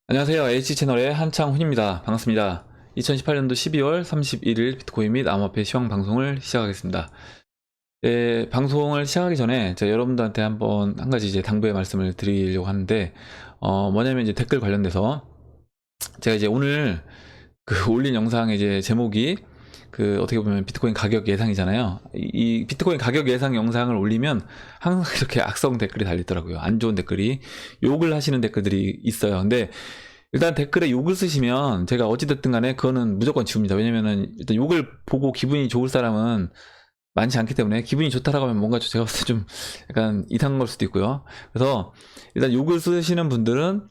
안녕하세요. H채널의 한창훈입니다. 반갑습니다. 2018년도 12월 31일 비트코인 및 암호화폐 시황 방송을 시작하겠습니다. 방송을 시작하기 전에 제가 여러분들한테 한 가지 이제 당부의 말씀을 드리려고 하는데, 뭐냐면 이제 댓글 관련돼서 제가 이제 오늘 올린 영상의 이제 제목이 어떻게 보면 비트코인 가격 예상이잖아요. 이 비트코인 가격 예상 영상을 올리면 항상 이렇게 악성 댓글이 달리더라고요. 안 좋은 댓글이, 욕을 하시는 댓글들이 있어요. 근데 일단 댓글에 욕을 쓰시면 제가 어찌됐든 간에 그거는 무조건 지웁니다. 왜냐면은 일단 욕을 보고 기분이 좋을 사람은 많지 않기 때문에, 기분이 좋다라고 하면 뭔가 제가 봤을 때 좀 약간 이상한 걸 수도 있고요. 그래서 일단 욕을 쓰시는 분들은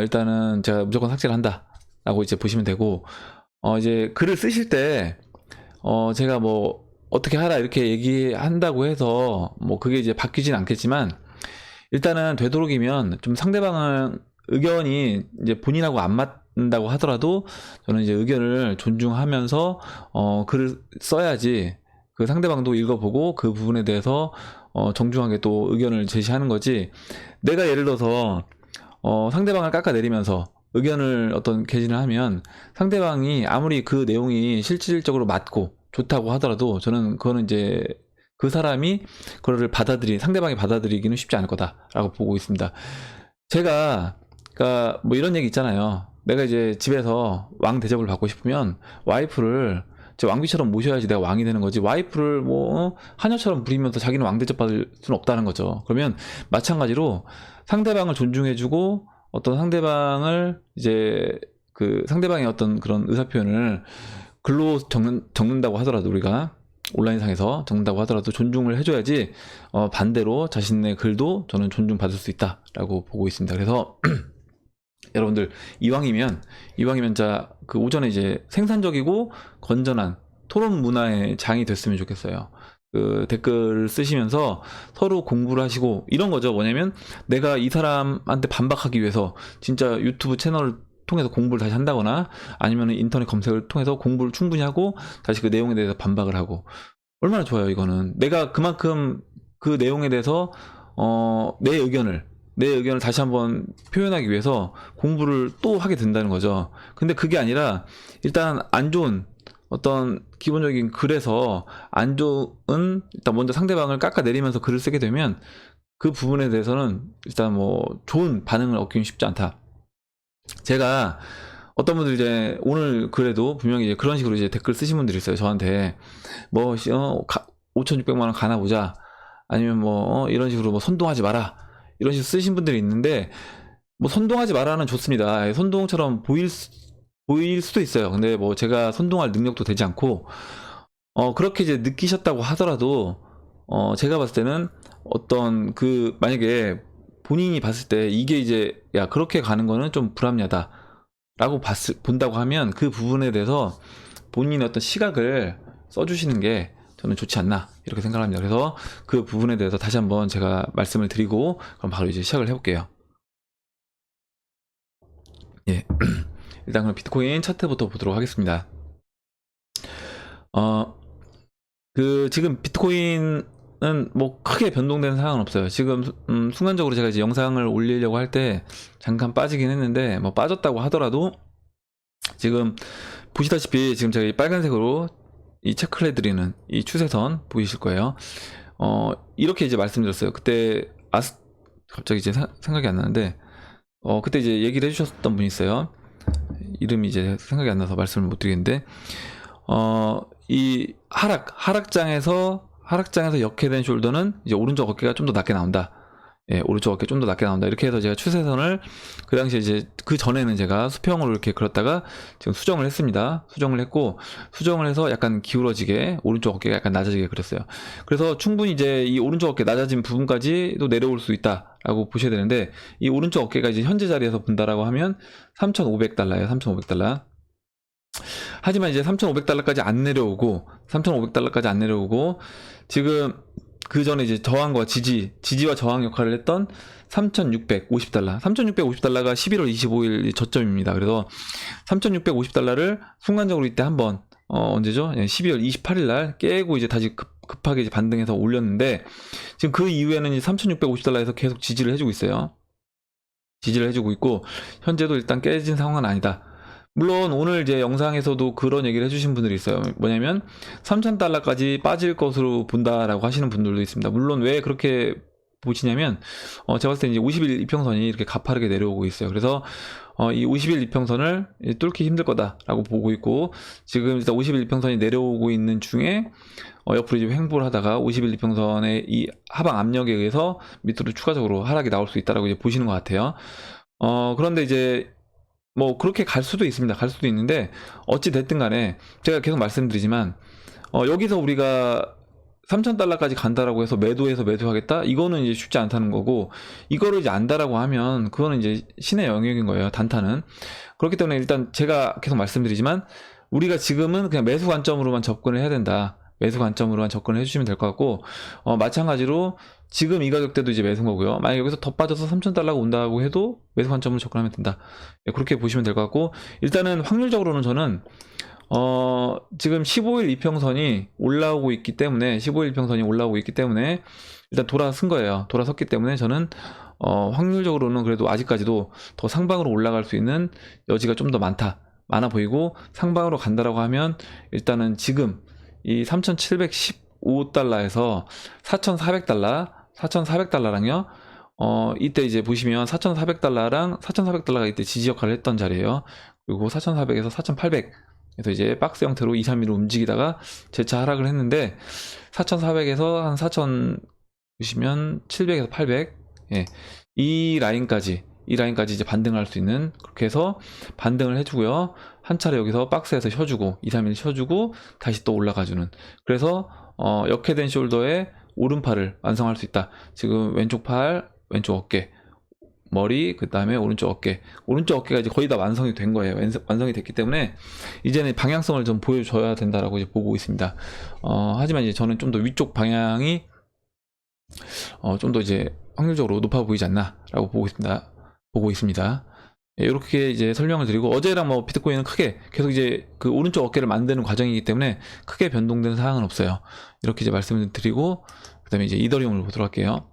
일단은 제가 무조건 삭제를 한다 라고 이제 보시면 되고, 이제 글을 쓰실 때 제가 뭐 어떻게 하라 이렇게 얘기한다고 해서 뭐 그게 이제 바뀌진 않겠지만, 일단은 되도록이면 좀 상대방은 의견이 이제 본인하고 안 맞는다고 하더라도 저는 이제 의견을 존중하면서 글을 써야지 그 상대방도 읽어보고 그 부분에 대해서 정중하게 또 의견을 제시하는 거지. 내가 예를 들어서 상대방을 깎아내리면서 의견을 어떤 개진을 하면 상대방이 아무리 그 내용이 실질적으로 맞고 좋다고 하더라도 저는 그거는 이제 그 사람이 그거를 상대방이 받아들이기는 쉽지 않을 거다라고 보고 있습니다. 제가 그러니까 뭐 이런 얘기 있잖아요. 내가 이제 집에서 왕 대접을 받고 싶으면 와이프를 제 왕비처럼 모셔야지 내가 왕이 되는 거지, 와이프를 뭐 하녀처럼 부리면서 자기는 왕 대접 받을 수는 없다는 거죠. 그러면 마찬가지로 상대방을 존중해주고, 어떤 상대방을 이제 상대방의 어떤 그런 의사표현을 글로 적는다고 하더라도, 우리가 온라인상에서 적는다고 하더라도 존중을 해줘야지, 반대로 자신의 글도 저는 존중받을 수 있다라고 보고 있습니다. 그래서 여러분들, 이왕이면 자 오전에 이제 생산적이고 건전한 토론 문화의 장이 됐으면 좋겠어요. 댓글 쓰시면서 서로 공부를 하시고 이런 거죠. 뭐냐면 내가 이 사람한테 반박하기 위해서 진짜 유튜브 채널을 통해서 공부를 다시 한다거나, 아니면 인터넷 검색을 통해서 공부를 충분히 하고 다시 그 내용에 대해서 반박을 하고, 얼마나 좋아요. 이거는 내가 그만큼 그 내용에 대해서 내 의견을 다시 한번 표현하기 위해서 공부를 또 하게 된다는 거죠. 근데 그게 아니라 일단 안 좋은 어떤 기본적인 글에서 안 좋은, 일단 먼저 상대방을 깎아내리면서 글을 쓰게 되면 그 부분에 대해서는 일단 뭐 좋은 반응을 얻기는 쉽지 않다. 제가 어떤 분들 이제 오늘 글에도 분명히 이제 그런 식으로 이제 댓글 쓰신 분들이 있어요. 저한테 뭐 5,600만 원 가나 보자, 아니면 뭐 이런 식으로 뭐 선동하지 마라, 이런 식으로 쓰신 분들이 있는데, 뭐 선동하지 마라는 좋습니다. 선동처럼 보일 수도 있어요. 근데 뭐 제가 선동할 능력도 되지 않고, 그렇게 이제 느끼셨다고 하더라도 제가 봤을 때는 어떤 만약에 본인이 봤을 때 이게 이제 야 그렇게 가는 거는 좀 불합리하다 라고 본다고 하면, 그 부분에 대해서 본인의 어떤 시각을 써주시는 게 저는 좋지 않나 이렇게 생각합니다. 그래서 그 부분에 대해서 다시 한번 제가 말씀을 드리고, 그럼 바로 이제 시작을 해볼게요. 예. 일단 그럼 비트코인 차트부터 보도록 하겠습니다. 어, 지금 비트코인은 뭐 크게 변동되는 상황은 없어요. 지금 순간적으로 제가 이제 영상을 올리려고 할 때 잠깐 빠지긴 했는데, 뭐 빠졌다고 하더라도 지금 보시다시피 지금 제가 이 빨간색으로 이 체크를 해드리는 이 추세선 보이실 거예요. 이렇게 이제 말씀드렸어요. 그때 갑자기 이제 생각이 안 나는데, 그때 이제 얘기를 해주셨던 분이 있어요. 이름이 이제 생각이 안 나서 말씀을 못 드리겠는데, 이 하락장에서 역해된 숄더는 이제 오른쪽 어깨가 좀 더 낮게 나온다. 예, 오른쪽 어깨 좀 더 낮게 나온다. 이렇게 해서 제가 추세선을 그 당시에 이제 그 전에는 제가 수평으로 이렇게 그렸다가 지금 수정을 했습니다. 수정을 했고, 수정을 해서 약간 기울어지게 오른쪽 어깨가 약간 낮아지게 그렸어요. 그래서 충분히 이제 이 오른쪽 어깨 낮아진 부분까지도 내려올 수 있다라고 보셔야 되는데, 이 오른쪽 어깨가 이제 현재 자리에서 본다라고 하면 3,500달러예요. 3,500달러. 하지만 이제 3,500달러까지 안 내려오고, 지금 그 전에 이제 저항과 지지와 저항 역할을 했던 3,650달러가 11월 25일 저점입니다. 그래서 3,650달러를 순간적으로 이때 한번 언제죠? 12월 28일 날 깨고 이제 다시 급하게 이제 반등해서 올렸는데, 지금 그 이후에는 3,650달러에서 계속 지지를 해주고 있어요. 지지를 해주고 있고, 현재도 일단 깨진 상황은 아니다. 물론 오늘 이제 영상에서도 그런 얘기를 해주신 분들이 있어요. 뭐냐면 3,000달러까지 빠질 것으로 본다라고 하시는 분들도 있습니다. 물론 왜 그렇게 보시냐면 제가 봤을 때 이제 50일 이평선이 이렇게 가파르게 내려오고 있어요. 그래서 이 50일 이평선을 뚫기 힘들 거다라고 보고 있고, 지금 일단 50일 이평선이 내려오고 있는 중에 옆으로 이제 횡보를 하다가 50일 이평선의 이 하방 압력에 의해서 밑으로 추가적으로 하락이 나올 수 있다라고 이제 보시는 것 같아요. 그런데 이제 뭐 그렇게 갈 수도 있습니다. 갈 수도 있는데, 어찌 됐든 간에 제가 계속 말씀드리지만 여기서 우리가 3,000달러까지 간다라고 해서 매도해서 매수하겠다? 이거는 이제 쉽지 않다는 거고, 이거를 이제 안다라고 하면 그거는 이제 신의 영역인 거예요, 단타는. 그렇기 때문에 일단 제가 계속 말씀드리지만, 우리가 지금은 그냥 매수 관점으로만 접근을 해야 된다. 매수 관점으로만 접근을 해주시면 될 것 같고, 마찬가지로 지금 이 가격대도 이제 매수인 거고요. 만약 여기서 더 빠져서 3,000달러가 온다고 해도 매수 관점으로 접근하면 된다. 그렇게 보시면 될 것 같고, 일단은 확률적으로는 저는 지금 15일 이평선이 올라오고 있기 때문에, 15일 이평선이 올라오고 있기 때문에 일단 돌아선 거예요. 돌아섰기 때문에 저는 확률적으로는 그래도 아직까지도 더 상방으로 올라갈 수 있는 여지가 좀 더 많아 보이고, 상방으로 간다라고 하면 일단은 지금 이 3,715달러에서 4,400달러랑요. 이때 이제 보시면 4,400달러랑 4,400달러가 이때 지지 역할을 했던 자리예요. 그리고 4,400에서 4,800, 그래서 이제 박스 형태로 2, 3일로 움직이다가 재차 하락을 했는데, 4,400에서 한 4,000 보시면 700에서 800, 예, 이 라인까지 이제 반등을 할 수 있는, 그렇게 해서 반등을 해주고요. 한 차례 여기서 박스에서 쉬어주고 2, 3일 쉬어주고 다시 또 올라가주는, 그래서 역회된 숄더에 오른팔을 완성할 수 있다. 지금 왼쪽 팔, 왼쪽 어깨, 머리, 그 다음에 오른쪽 어깨가 이제 거의 다 완성이 된 거예요. 완성이 됐기 때문에 이제는 방향성을 좀 보여줘야 된다라고 이제 보고 있습니다. 하지만 이제 저는 좀 더 위쪽 방향이 좀 더 이제 확률적으로 높아 보이지 않나라고 보고 있습니다. 이렇게 이제 설명을 드리고, 어제랑 뭐 비트코인은 크게 계속 이제 그 오른쪽 어깨를 만드는 과정이기 때문에 크게 변동되는 사항은 없어요. 이렇게 이제 말씀을 드리고, 그 다음에 이제 이더리움을 보도록 할게요.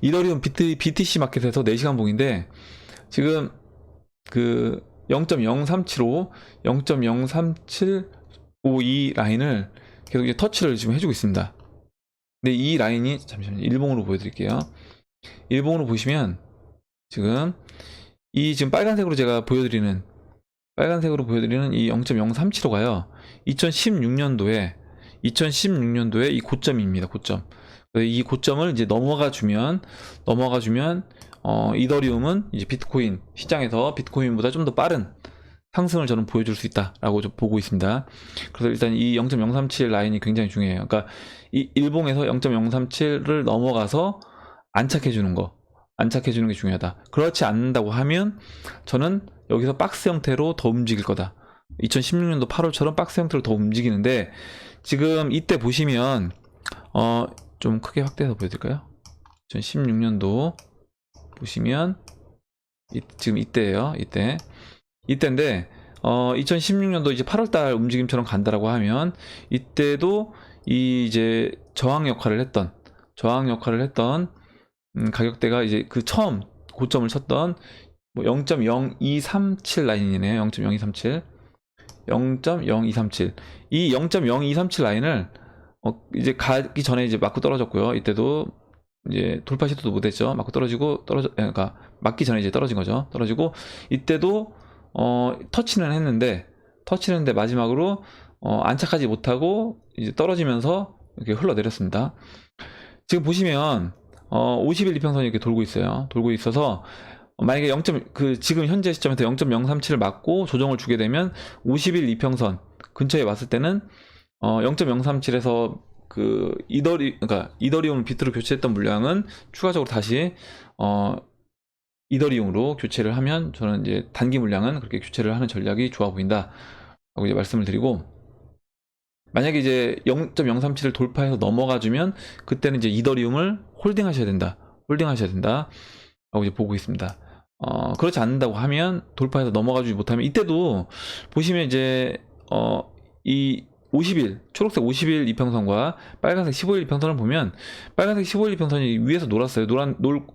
이더리움 BTC 마켓에서 4시간 봉인데, 지금 그 0.0375, 0.03752 라인을 계속 이제 터치를 지금 해주고 있습니다. 근데 이 라인이, 잠시만요, 일봉으로 보여드릴게요. 일봉으로 보시면 지금 지금 빨간색으로 제가 보여드리는 이 0.0375가요. 2016년도에 이 고점입니다. 고점. 이 고점을 이제 넘어가 주면 이더리움은 이제 비트코인 시장에서 비트코인보다 좀 더 빠른 상승을 저는 보여줄 수 있다라고 좀 보고 있습니다. 그래서 일단 이 0.037 라인이 굉장히 중요해요. 그러니까 이 일봉에서 0.037을 넘어가서 안착해주는 게 중요하다. 그렇지 않는다고 하면 저는 여기서 박스 형태로 더 움직일 거다. 2016년도 8월처럼 박스 형태로 더 움직이는데, 지금 이때 보시면 좀 크게 확대해서 보여드릴까요? 2016년도 보시면 지금 이때예요. 이때인데 2016년도 이제 8월달 움직임처럼 간다라고 하면, 이때도 이 이제 저항 역할을 했던 가격대가 이제 그 처음 고점을 쳤던 뭐 0.0237 라인이네요. 0.0237. 이 0.0237 라인을 이제 가기 전에 이제 맞고 떨어졌고요. 이때도 이제 돌파 시도도 못했죠. 맞고 그러니까 맞기 전에 이제 떨어진 거죠. 떨어지고 이때도 터치는 했는데 마지막으로 안착하지 못하고 이제 떨어지면서 이렇게 흘러내렸습니다. 지금 보시면 50일 이평선이 이렇게 돌고 있어요. 돌고 있어서 만약에 지금 현재 시점에서 0.037을 맞고 조정을 주게 되면 50일 이평선 근처에 왔을 때는 0.037에서 그 이더리움 비트로 교체했던 물량은 추가적으로 다시 이더리움으로 교체를 하면, 저는 이제 단기 물량은 그렇게 교체를 하는 전략이 좋아 보인다 라고 이제 말씀을 드리고, 만약에 이제 0.037을 돌파해서 넘어가 주면 그때는 이제 이더리움을 홀딩하셔야 된다 라고 이제 보고 있습니다. 그렇지 않는다고 하면, 돌파해서 넘어가 주지 못하면, 이때도 보시면 이제 이 50일, 초록색 50일 이평선과 빨간색 15일 이평선을 보면 빨간색 15일 이평선이 위에서 놀았어요.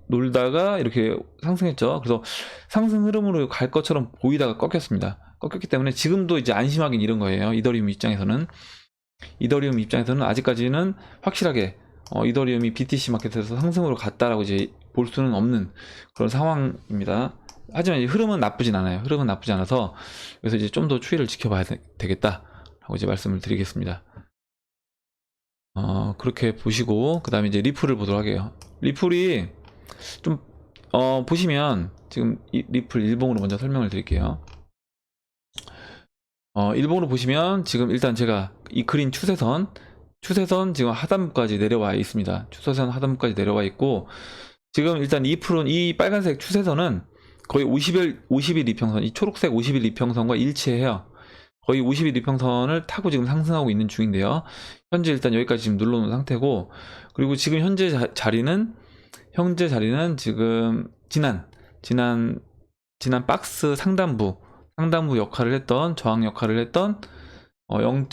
놀다가 이렇게 상승했죠. 그래서 상승 흐름으로 갈 것처럼 보이다가 꺾였습니다. 꺾였기 때문에 지금도 이제 안심하긴 이런 거예요. 이더리움 입장에서는 아직까지는 확실하게 이더리움이 BTC 마켓에서 상승으로 갔다라고 이제 볼 수는 없는 그런 상황입니다. 하지만 이제 흐름은 나쁘진 않아요. 흐름은 나쁘지 않아서 그래서 이제 좀 더 추이를 지켜봐야 되겠다라고 이제 말씀을 드리겠습니다. 그렇게 보시고 그 다음에 이제 리플을 보도록 할게요. 리플이 좀 보시면 지금 리플 일봉으로 먼저 설명을 드릴게요. 일봉으로 보시면 지금 일단 제가 이 그린 추세선 지금 하단부까지 내려와 있습니다. 추세선 하단부까지 내려와 있고 지금 일단 이 빨간색 추세선은 거의 50일 이평선, 이 초록색 50일 이평선과 일치해요. 거의 50일 이평선을 타고 지금 상승하고 있는 중인데요. 현재 일단 여기까지 지금 눌러놓은 상태고, 그리고 지금 현재 자리는 지금 지난 박스 상단부 역할을 했던, 저항 역할을 했던 0.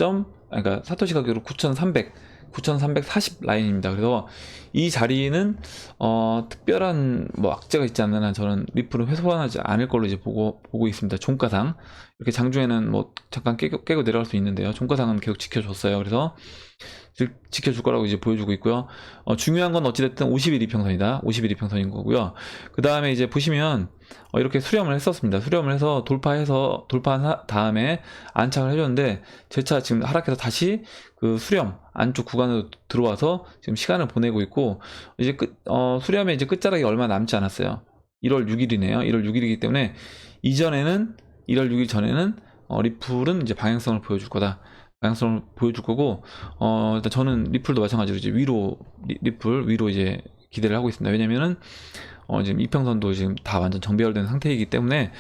그러니까 사토시 가격으로 9,340 라인입니다. 그래서 이 자리는 특별한 뭐 악재가 있지 않는 한 저는 리플은 훼손하지 않을 걸로 이제 보고 있습니다. 종가상 이렇게 장중에는 뭐 잠깐 깨고 내려갈 수 있는데요. 종가상은 계속 지켜줬어요. 그래서 지켜줄 거라고 이제 보여주고 있고요. 중요한 건 어찌됐든 50일 이평선이다. 50일 이평선인 거고요. 그 다음에 이제 보시면 이렇게 수렴을 했었습니다. 수렴을 해서 돌파한 다음에 안착을 해줬는데 제 차 지금 하락해서 다시 그 수렴 안쪽 구간으로 들어와서 지금 시간을 보내고 있고 이제 수렴의 이제 끝자락이 얼마 남지 않았어요. 1월 6일이네요. 1월 6일이기 때문에 1월 6일 전에는 리플은 이제 방향성을 보여줄 거고 일단 저는 리플도 마찬가지로 이제 리플 위로 이제 기대를 하고 있습니다. 왜냐면은 지금 이평선도 지금 다 완전 정배열된 상태이기 때문에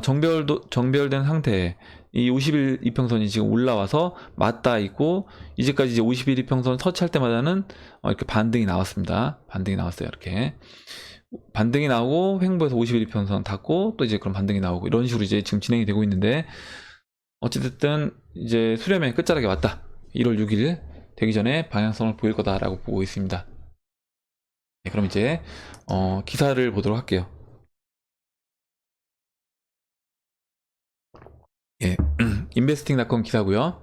정배열된 상태에 이 50일 이평선이 지금 올라와서 맞닿아 있고 이제까지 이제 50일 이평선 터치할 때마다는 이렇게 반등이 나왔습니다. 반등이 나왔어요. 이렇게 반등이 나오고 횡보해서 50일 이평선 닫고 또 이제 그런 반등이 나오고 이런 식으로 이제 지금 진행이 되고 있는데 어찌됐든 이제 수렴의 끝자락에 왔다. 1월 6일 되기 전에 방향성을 보일 거다라고 보고 있습니다. 네, 그럼 이제 기사를 보도록 할게요. 예, 인베스팅닷컴 기사고요.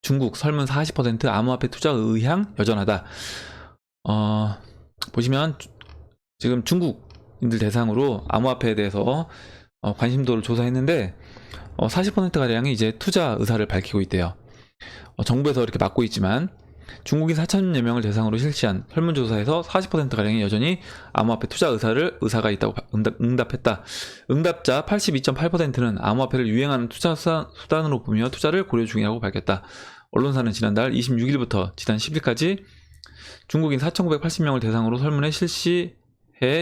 중국 설문 40% 암호화폐 투자 의향 여전하다. 보시면 지금 중국인들 대상으로 암호화폐에 대해서 관심도를 조사했는데 40%가량이 이제 투자 의사를 밝히고 있대요. 정부에서 이렇게 막고 있지만 중국인 4천여 명을 대상으로 실시한 설문조사에서 40%가량이 여전히 암호화폐 투자 의사가 있다고 응답했다. 응답자 82.8%는 암호화폐를 유행하는 투자 수단으로 보며 투자를 고려 중이라고 밝혔다. 언론사는 지난달 26일부터 지난 10일까지 중국인 4,980명을 대상으로 설문에 실시해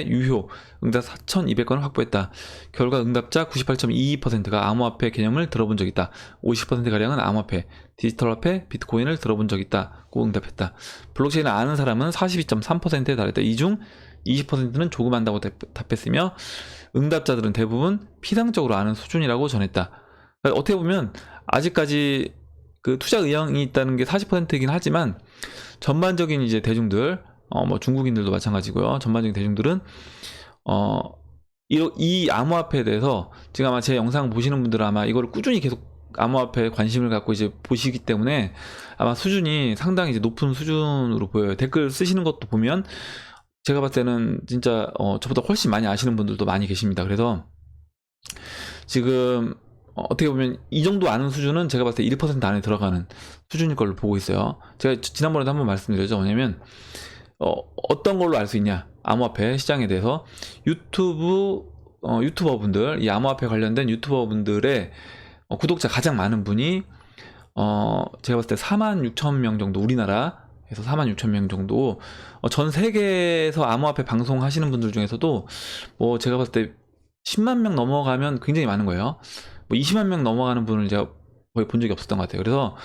유효 응답 4,200건을 확보했다. 결과 응답자 98.22%가 암호화폐 개념을 들어본 적 있다. 50%가량은 암호화폐, 디지털화폐, 비트코인을 들어본 적 있다고 응답했다. 블록체인을 아는 사람은 42.3%에 달했다. 이 중 20%는 조금 안다고 답했으며 응답자들은 대부분 피상적으로 아는 수준이라고 전했다. 그러니까 어떻게 보면 아직까지 그 투자 의향이 있다는 게 40%이긴 하지만 전반적인 이제 대중들 뭐 중국인들도 마찬가지고요. 전반적인 대중들은 이 암호화폐에 대해서 지금 아마 제 영상 보시는 분들은 아마 이거를 꾸준히 계속 암호화폐에 관심을 갖고 이제 보시기 때문에 아마 수준이 상당히 이제 높은 수준으로 보여요. 댓글 쓰시는 것도 보면 제가 봤을 때는 진짜 저보다 훨씬 많이 아시는 분들도 많이 계십니다. 그래서 지금 어떻게 보면 이 정도 아는 수준은 제가 봤을 때 1% 안에 들어가는 수준일 걸로 보고 있어요. 제가 지난번에도 한번 말씀드렸죠. 뭐냐면 어떤 걸로 알 수 있냐? 암호화폐 시장에 대해서 유튜버분들, 이 암호화폐 관련된 유튜버분들의 구독자 가장 많은 분이 제가 봤을 때 46,000명 정도, 우리나라에서 46,000명 정도, 전 세계에서 암호화폐 방송하시는 분들 중에서도 뭐 제가 봤을 때 10만 명 넘어가면 굉장히 많은 거예요. 뭐 20만 명 넘어가는 분을 제가 거의 본 적이 없었던 것 같아요. 그래서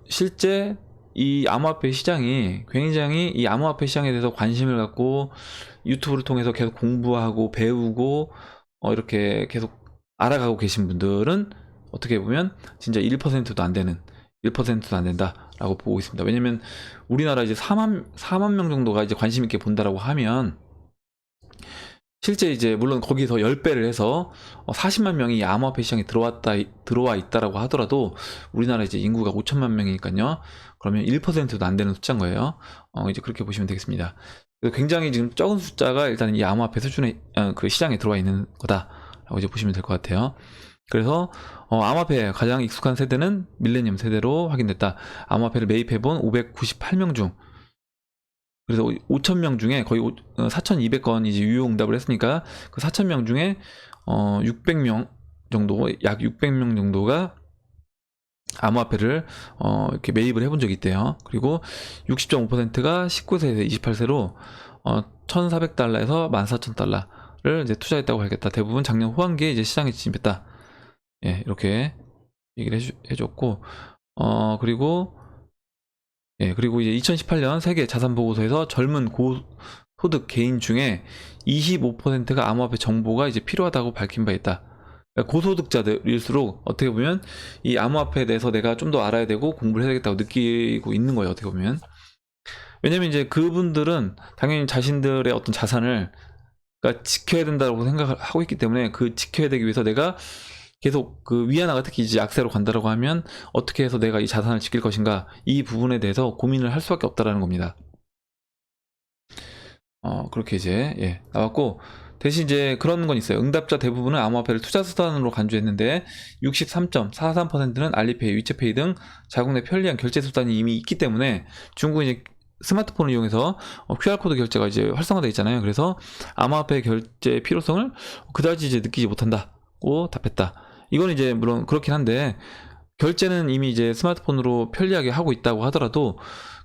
실제 이 암호화폐 시장이 굉장히 이 암호화폐 시장에 대해서 관심을 갖고 유튜브를 통해서 계속 공부하고 배우고 이렇게 계속 알아가고 계신 분들은 어떻게 보면 진짜 1%도 안 되는 1%도 안 된다라고 보고 있습니다. 왜냐면 우리나라 이제 4만 명 정도가 이제 관심 있게 본다라고 하면 실제 이제 물론 거기서 10배를 해서 40만 명이 암호화폐 시장에 들어와 있다라고 하더라도 우리나라 이제 인구가 5천만 명이니까요. 그러면 1%도 안 되는 숫자인 거예요. 이제 그렇게 보시면 되겠습니다. 굉장히 지금 적은 숫자가 일단 이 암호화폐 수준의 그 시장에 들어와 있는 거다라고 이제 보시면 될 것 같아요. 그래서 암호화폐에 가장 익숙한 세대는 밀레니엄 세대로 확인됐다. 암호화폐를 매입해본 598명 중, 그래서 5,000명 중에 거의 4,200건 이제 유효응답을 했으니까 그 4,000명 중에 600명 정도, 약 600명 정도가 암호화폐를 이렇게 매입을 해본 적이 있대요. 그리고 60.5%가 19세에서 28세로 1,400달러에서 14,000달러를 이제 투자했다고 하겠다. 대부분 작년 후반기에 이제 시장에 진입했다. 예, 이렇게 얘기를 해줬고, 그리고 이제 2018년 세계 자산 보고서에서 젊은 고소득 개인 중에 25%가 암호화폐 정보가 이제 필요하다고 밝힌 바 있다. 그러니까 고소득자들일수록 어떻게 보면 이 암호화폐에 대해서 내가 좀 더 알아야 되고 공부를 해야겠다고 느끼고 있는 거예요, 어떻게 보면. 왜냐면 이제 그분들은 당연히 자신들의 어떤 자산을 그러니까 지켜야 된다고 생각을 하고 있기 때문에 그 지켜야 되기 위해서 내가 계속 그 위안화가 특히 이제 약세로 간다라고 하면 어떻게 해서 내가 이 자산을 지킬 것인가, 이 부분에 대해서 고민을 할 수밖에 없다라는 겁니다. 그렇게 이제 나왔고, 대신 이제 그런 건 있어요. 응답자 대부분은 암호화폐를 투자 수단으로 간주했는데 63.43%는 알리페이, 위챗페이 등 자국 내 편리한 결제 수단이 이미 있기 때문에 중국은 이제 스마트폰을 이용해서 QR코드 결제가 이제 활성화되어 있잖아요. 그래서 암호화폐 결제 필요성을 그다지 이제 느끼지 못한다고 답했다. 이건 이제 물론 그렇긴 한데, 결제는 이미 이제 스마트폰으로 편리하게 하고 있다고 하더라도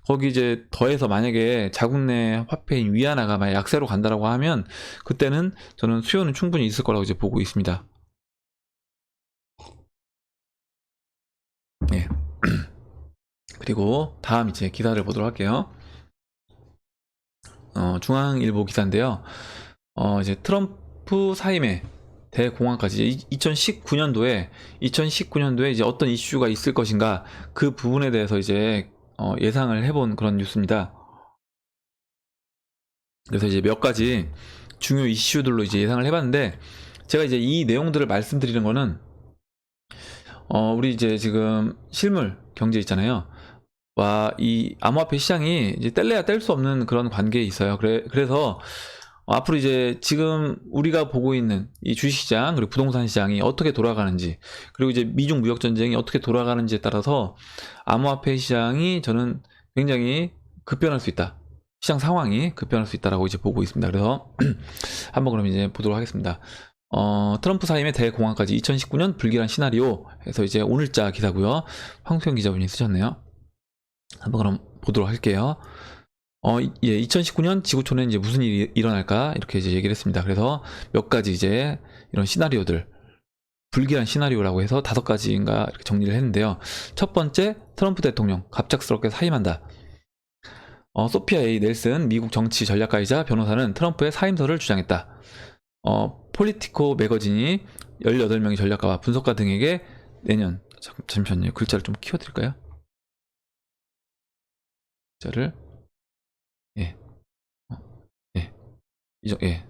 거기 이제 더해서 만약에 자국 내 화폐인 위안화가 만약 약세로 간다라고 하면 그때는 저는 수요는 충분히 있을 거라고 이제 보고 있습니다. 네. 그리고 다음 이제 기사를 보도록 할게요. 중앙일보 기사인데요. 이제 트럼프 사임에 대공황까지 2019년도에 이제 어떤 이슈가 있을 것인가, 그 부분에 대해서 이제 예상을 해본 그런 뉴스입니다. 그래서 이제 몇 가지 중요 이슈들로 이제 예상을 해봤는데, 제가 이제 이 내용들을 말씀드리는 거는 우리 이제 지금 실물 경제 있잖아요. 이 암호화폐 시장이 이제 뗄래야 뗄 수 없는 그런 관계에 있어요. 그래서 앞으로 이제 지금 우리가 보고 있는 이 주식시장 그리고 부동산 시장이 어떻게 돌아가는지, 그리고 이제 미중 무역 전쟁이 어떻게 돌아가는지에 따라서 암호화폐 시장이 저는 굉장히 급변할 수 있다. 시장 상황이 급변할 수 있다라고 이제 보고 있습니다. 그래서 한번 그럼 이제 보도록 하겠습니다. 트럼프 사임의 대공황까지 2019년 불길한 시나리오 해서 이제 오늘자 기사고요. 황수영 기자분이 쓰셨네요. 한번 그럼 보도록 할게요. 2019년 지구촌에 이제 무슨 일이 일어날까 이렇게 이제 얘기를 했습니다. 그래서 몇 가지 이제 이런 시나리오들, 불길한 시나리오라고 해서 5가지인가 이렇게 정리를 했는데요. 첫 번째, 트럼프 대통령 갑작스럽게 사임한다. 소피아 A. 넬슨 미국 정치 전략가이자 변호사는 트럼프의 사임설을 주장했다. 폴리티코 매거진이 18명의 전략가와 분석가 등에게 내년, 잠시만요, 글자를 좀 키워드릴까요? 글자를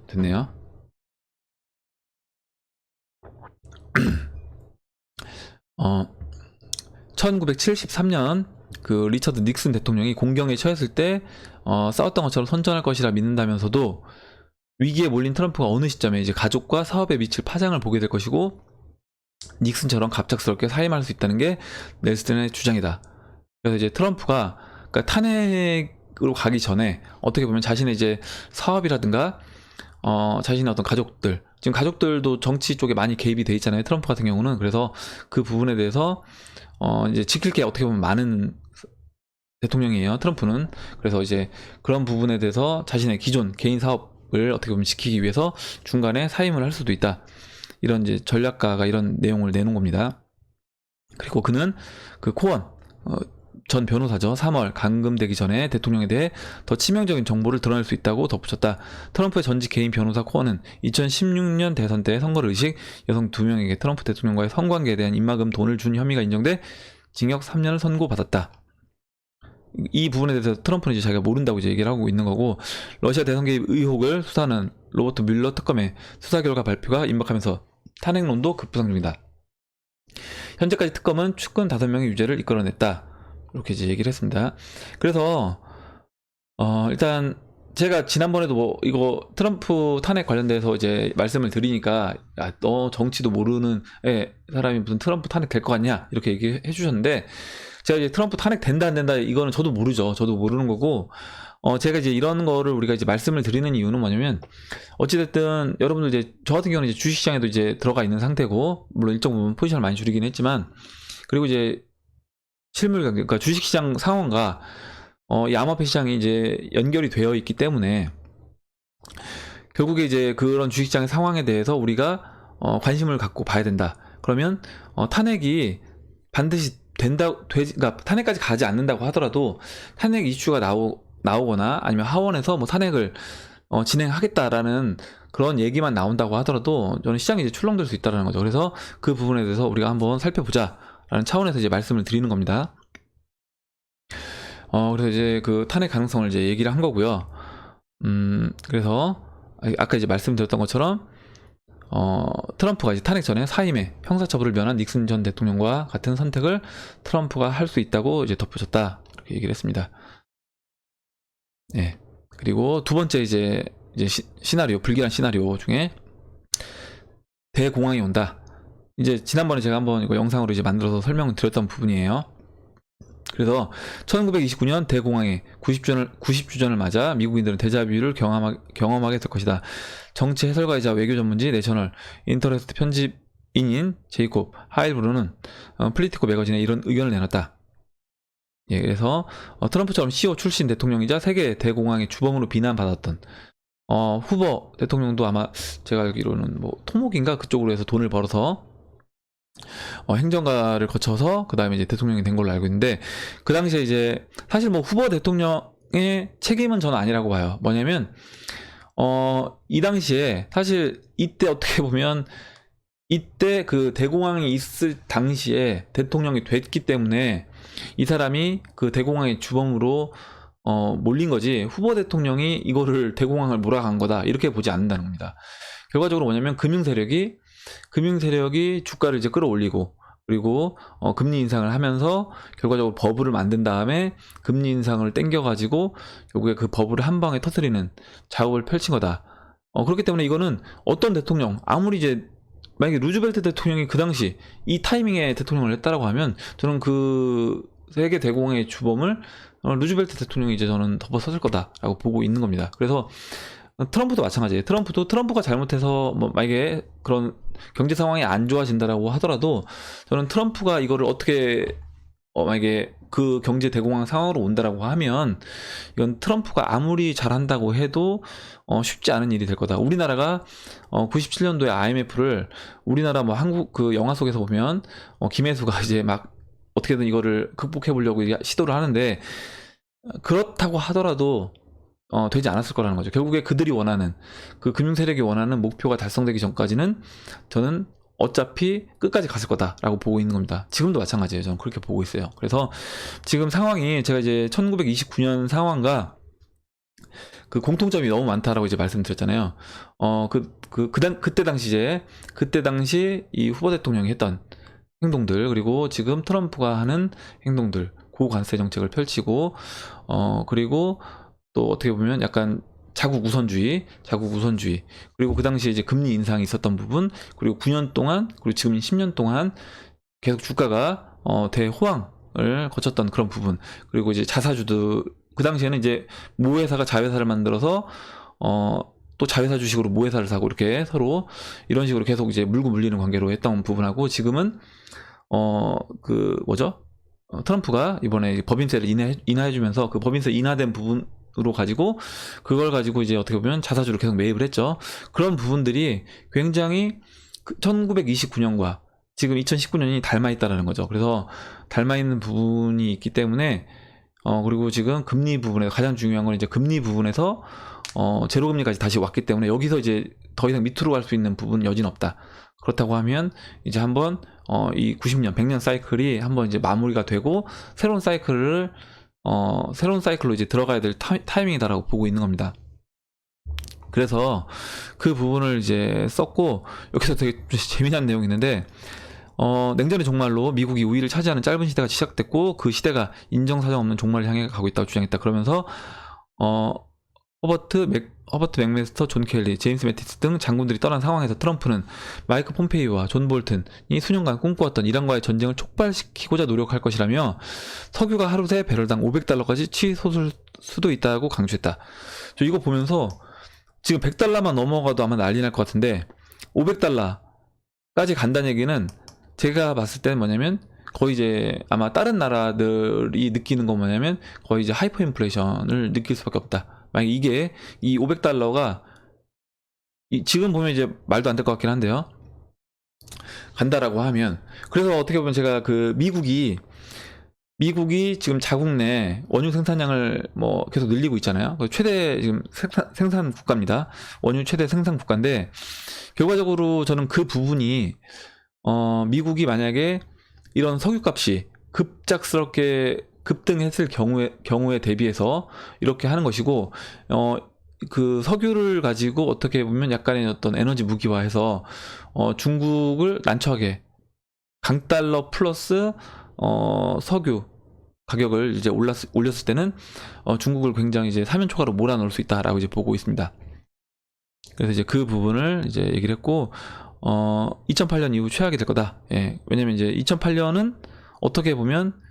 됐네요. 1973년 그 리처드 닉슨 대통령이 공경에 처했을 때 싸웠던 것처럼 선전할 것이라 믿는다면서도 위기에 몰린 트럼프가 어느 시점에 이제 가족과 사업에 미칠 파장을 보게 될 것이고 닉슨처럼 갑작스럽게 사임할 수 있다는 게 넬슨의 주장이다. 그래서 이제 트럼프가 그러니까 탄핵으로 가기 전에 어떻게 보면 자신의 이제 사업이라든가 자신의 어떤 가족들, 지금 가족들도 정치 쪽에 많이 개입이 돼 있잖아요, 트럼프 같은 경우는. 그래서 그 부분에 대해서 이제 지킬 게 어떻게 보면 많은 대통령이에요, 트럼프는. 그래서 이제 그런 부분에 대해서 자신의 기존 개인 사업을 어떻게 보면 지키기 위해서 중간에 사임을 할 수도 있다. 이런 이제 전략가가 이런 내용을 내놓은 겁니다. 그리고 그는 그 코언, 전 변호사죠. 3월 감금되기 전에 대통령에 대해 더 치명적인 정보를 드러낼 수 있다고 덧붙였다. 트럼프의 전직 개인 변호사 코어는 2016년 대선 때 선거를 의식 여성 2명에게 트럼프 대통령과의 성관계에 대한 입막음 돈을 준 혐의가 인정돼 징역 3년을 선고받았다. 이 부분에 대해서 트럼프는 이제 자기가 모른다고 이제 얘기를 하고 있는 거고, 러시아 대선 개입 의혹을 수사하는 로버트 뮬러 특검의 수사 결과 발표가 임박하면서 탄핵론도 급부상 중이다. 현재까지 특검은 측근 5명의 유죄를 이끌어냈다. 이렇게 이제 얘기를 했습니다. 그래서 일단 제가 지난번에도 뭐 이거 트럼프 탄핵 관련돼서 이제 말씀을 드리니까, 야, 너 정치도 모르는 사람이 무슨 트럼프 탄핵 될 것 같냐 이렇게 얘기해 주셨는데, 제가 이제 트럼프 탄핵 된다 안 된다 이거는 저도 모르죠. 저도 모르는 거고, 제가 이제 이런 거를 우리가 이제 말씀을 드리는 이유는 뭐냐면, 어찌됐든 여러분들 이제 저 같은 경우는 이제 주식시장에도 이제 들어가 있는 상태고, 물론 일정 부분 포지션을 많이 줄이긴 했지만, 그리고 이제 실물 관계, 그러니까 주식시장 상황과 이 암호화폐 시장이 이제 연결이 되어 있기 때문에 결국에 이제 그런 주식시장의 상황에 대해서 우리가 관심을 갖고 봐야 된다. 그러면 탄핵이 반드시 그러니까 탄핵까지 가지 않는다고 하더라도 탄핵 이슈가 나오거나 아니면 하원에서 뭐 탄핵을 진행하겠다라는 그런 얘기만 나온다고 하더라도 저는 시장이 이제 출렁들 수 있다는 거죠. 그래서 그 부분에 대해서 우리가 한번 살펴보자라는 차원에서 이제 말씀을 드리는 겁니다. 그래서 이제 그 탄핵 가능성을 이제 얘기를 한 거고요. 그래서 아까 이제 말씀드렸던 것처럼 트럼프가 이제 탄핵 전에 사임에 형사처벌을 면한 닉슨 전 대통령과 같은 선택을 트럼프가 할 수 있다고 이제 덧붙였다. 이렇게 얘기를 했습니다. 네. 그리고 두 번째 이제 시나리오, 불길한 시나리오 중에 대공황이 온다. 이제 지난번에 제가 한번 이거 영상으로 이제 만들어서 설명을 드렸던 부분이에요. 그래서 1929년 대공황의 90주년을 맞아 미국인들은 데자뷰를 경험하게 될 것이다. 정치 해설가이자 외교 전문지 내셔널 인터레스트 편집인인 제이콥 하일브루는 플리티코 매거진에 이런 의견을 내놨다. 예, 그래서 트럼프처럼 CEO 출신 대통령이자 세계 대공황의 주범으로 비난받았던 후보 대통령도 아마 제가 알기로는 뭐 토목인가 그쪽으로 해서 돈을 벌어서 행정가를 거쳐서 그 다음에 이제 대통령이 된 걸로 알고 있는데, 그 당시에 이제 사실 뭐 후보 대통령의 책임은 저는 아니라고 봐요. 뭐냐면 이 당시에 사실 이때 어떻게 보면 이때 그 대공황이 있을 당시에 대통령이 됐기 때문에 이 사람이 그 대공황의 주범으로 몰린 거지, 후보 대통령이 이거를 대공황을 몰아간 거다 이렇게 보지 않는다는 겁니다. 결과적으로 뭐냐면 금융 세력이 주가를 이제 끌어올리고, 그리고 금리 인상을 하면서 결과적으로 버블을 만든 다음에 금리 인상을 땡겨가지고 결국에 그 버블을 한 방에 터뜨리는 작업을 펼친 거다. 그렇기 때문에 이거는 어떤 대통령, 아무리 이제 만약에 루즈벨트 대통령이 그 당시 이 타이밍에 대통령을 했다라고 하면 저는 그 세계 대공황의 주범을 루즈벨트 대통령이 이제 저는 덮어섰을 거다라고 보고 있는 겁니다. 그래서 트럼프도 마찬가지예요. 트럼프가 잘못해서 뭐 만약에 그런 경제 상황이 안 좋아진다라고 하더라도 저는 트럼프가 이거를 어떻게 만약에 그 경제 대공황 상황으로 온다라고 하면 이건 트럼프가 아무리 잘한다고 해도 쉽지 않은 일이 될 거다. 우리나라가 97년도에 IMF를 우리나라 뭐 한국 그 영화 속에서 보면 김혜수가 이제 막 어떻게든 이거를 극복해 보려고 시도를 하는데, 그렇다고 하더라도 되지 않았을 거라는 거죠. 결국에 그들이 원하는, 그 금융 세력이 원하는 목표가 달성되기 전까지는 저는 어차피 끝까지 갔을 거다라고 보고 있는 겁니다. 지금도 마찬가지예요. 저는 그렇게 보고 있어요. 그래서 지금 상황이 제가 이제 1929년 상황과 그 공통점이 너무 많다라고 이제 말씀드렸잖아요. 그때 당시 이 후보 대통령이 했던 행동들, 그리고 지금 트럼프가 하는 행동들, 고관세 정책을 펼치고, 그리고 또 어떻게 보면 약간 자국 우선주의, 그리고 그 당시에 이제 금리 인상이 있었던 부분, 그리고 9년 동안, 그리고 지금 10년 동안 계속 주가가 대호황을 거쳤던 그런 부분, 그리고 이제 자사주들, 그 당시에는 이제 모회사가 자회사를 만들어서 또 자회사 주식으로 모회사를 사고 이렇게 서로 이런 식으로 계속 이제 물고 물리는 관계로 했던 부분하고, 지금은 트럼프가 이번에 법인세를 인하해주면서 그 법인세 인하된 부분으로 가지고 그걸 가지고 이제 어떻게 보면 자사주를 계속 매입을 했죠. 그런 부분들이 굉장히 1929년과 지금 2019년이 닮아 있다라는 거죠. 그래서 닮아 있는 부분이 있기 때문에 그리고 지금 금리 부분에 가장 중요한 건 이제 금리 부분에서 제로 금리까지 다시 왔기 때문에 여기서 이제 더 이상 밑으로 갈 수 있는 부분 여지는 없다. 그렇다고 하면 이제 한번 이 90년, 100년 사이클이 한번 이제 마무리가 되고 새로운 사이클로 이제 들어가야 될 타이밍이다라고 보고 있는 겁니다. 그래서 그 부분을 이제 썼고 여기서 되게 재미난 내용이 있는데 냉전의 종말로 미국이 우위를 차지하는 짧은 시대가 시작됐고 그 시대가 인정사정 없는 종말을 향해 가고 있다고 주장했다. 그러면서 허버트 맥메스터, 존 켈리, 제임스 매티스 등 장군들이 떠난 상황에서 트럼프는 마이크 폼페이오와 존 볼튼이 수년간 꿈꾸었던 이란과의 전쟁을 촉발시키고자 노력할 것이라며 석유가 하루 새 배럴당 $500까지 치솟을 수도 있다고 강조했다. 저 이거 보면서 지금 $100만 넘어가도 아마 난리 날 것 같은데 $500까지 간다는 얘기는 제가 봤을 때는 뭐냐면 거의 이제 아마 다른 나라들이 느끼는 건 뭐냐면 거의 이제 하이퍼 인플레이션을 느낄 수밖에 없다. 만약 이게 이 $500가 지금 보면 이제 말도 안 될 것 같긴 한데요. 간다라고 하면 그래서 어떻게 보면 제가 그 미국이 지금 자국 내 원유 생산량을 뭐 계속 늘리고 있잖아요. 최대 지금 생산 국가입니다. 원유 최대 생산 국가인데 결과적으로 저는 그 부분이 미국이 만약에 이런 석유값이 급작스럽게 급등했을 경우에 대비해서 이렇게 하는 것이고 그 석유를 가지고 어떻게 보면 약간의 어떤 에너지 무기화해서 중국을 난처하게 강달러 플러스 석유 가격을 이제 올렸을 때는 중국을 굉장히 이제 사면초가로 몰아넣을 수 있다라고 이제 보고 있습니다. 그래서 이제 그 부분을 이제 얘기를 했고 2008년 이후 최악이 될 거다. 예, 왜냐면 이제 2008년은 어떻게 보면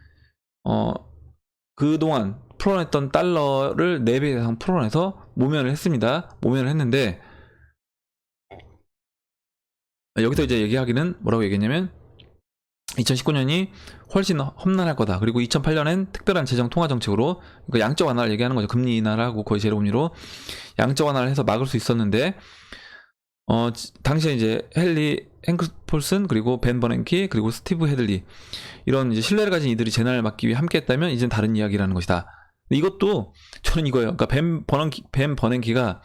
그동안 풀어냈던 달러를 4배 이상 풀어내서 모면을 했습니다. 모면을 했는데 여기서 이제 얘기하기는 뭐라고 얘기했냐면 2019년이 훨씬 험난할 거다. 그리고 2008년엔 특별한 재정 통화 정책으로 그러니까 양적 완화를 얘기하는 거죠. 금리 인하라고 거의 제로 금리로 양적 완화를 해서 막을 수 있었는데 당시에 이제 행크 폴슨 그리고 벤 버냉키 그리고 스티브 헤들리 이런 이제 신뢰를 가진 이들이 재난을 막기 위해 함께했다면 이젠 다른 이야기라는 것이다. 이것도 저는 이거예요. 그러니까 벤 버냉키가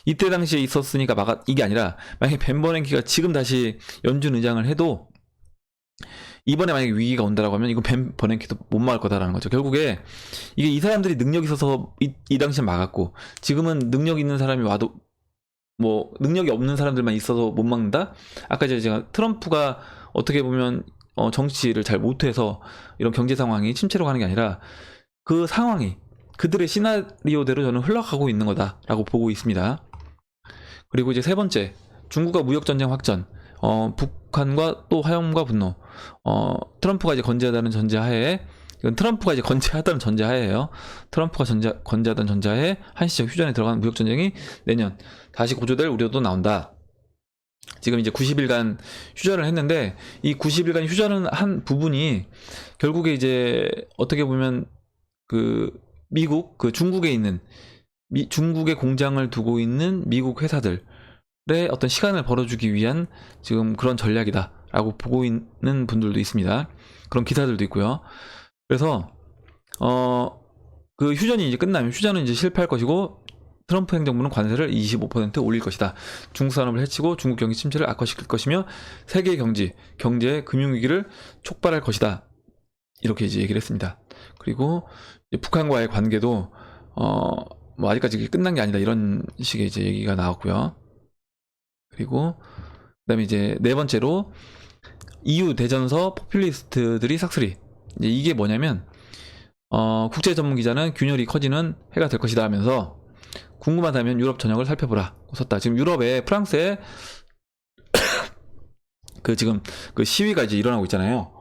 이때 당시에 있었으니까 이게 아니라 만약에 벤 버냉키가 지금 다시 연준 의장을 해도 이번에 만약에 위기가 온다라고 하면 이건 벤 버냉키도 못 막을 거다라는 거죠. 결국에 이게 이 사람들이 능력이 있어서 이 당시에 막았고 지금은 능력 있는 사람이 와도 뭐 능력이 없는 사람들만 있어서 못 막는다? 아까 제가 트럼프가 어떻게 보면 정치를 잘 못해서 이런 경제 상황이 침체로 가는 게 아니라 그 상황이 그들의 시나리오대로 저는 흘러가고 있는 거다라고 보고 있습니다. 그리고 이제 세 번째, 중국과 무역전쟁 확전, 북한과 또 화염과 분노. 트럼프가 이제 건재하다는 전제하에, 이건 트럼프가 이제 건재하다는 전제하에요. 트럼프가 건재하다는 전제하에 한시적 휴전에 들어간 무역전쟁이 내년 다시 고조될 우려도 나온다. 지금 이제 90일간 휴전을 했는데 이 90일간 휴전을 한 부분이 결국에 이제 어떻게 보면 그 미국, 그 중국에 있는 중국에 공장을 두고 있는 미국 회사들의 어떤 시간을 벌어주기 위한 지금 그런 전략이다라고 보고 있는 분들도 있습니다. 그런 기사들도 있고요. 그래서 그 휴전이 이제 끝나면 휴전은 이제 실패할 것이고 트럼프 행정부는 관세를 25% 올릴 것이다. 중국 산업을 해치고 중국 경기 침체를 악화시킬 것이며 세계 경제 금융위기를 촉발할 것이다. 이렇게 이제 얘기를 했습니다. 그리고 북한과의 관계도 뭐 아직까지 끝난 게 아니다 이런 식의 이제 얘기가 나왔고요. 그리고 그다음에 이제 네 번째로 EU 대전서 포퓰리스트들이 싹쓸이. 이제 이게 뭐냐면 국제 전문 기자는 균열이 커지는 해가 될 것이다 하면서 궁금하다면 유럽 전역을 살펴보라 썼다. 지금 유럽에 프랑스에 그 지금 그 시위가 이제 일어나고 있잖아요.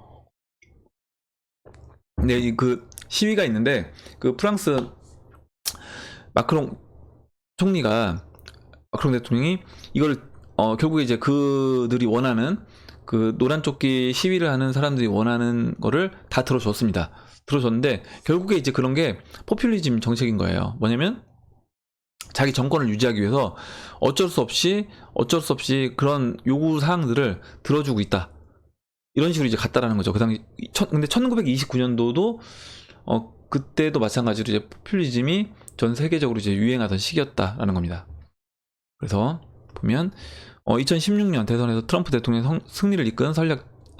근데 그 시위가 있는데 그 프랑스 마크롱 대통령이 이걸 결국에 이제 그들이 원하는 그 노란 조끼 시위를 하는 사람들이 원하는 거를 다 들어줬습니다. 들어줬는데 결국에 이제 그런 게 포퓰리즘 정책인 거예요. 뭐냐면 자기 정권을 유지하기 위해서 어쩔 수 없이 그런 요구 사항들을 들어주고 있다. 이런 식으로 이제 갔다라는 거죠. 그 당시 근데 1929년도도 그때도 마찬가지로 이제 포퓰리즘이 전 세계적으로 이제 유행하던 시기였다라는 겁니다. 그래서 보면 2016년 대선에서 트럼프 대통령 승리를 이끈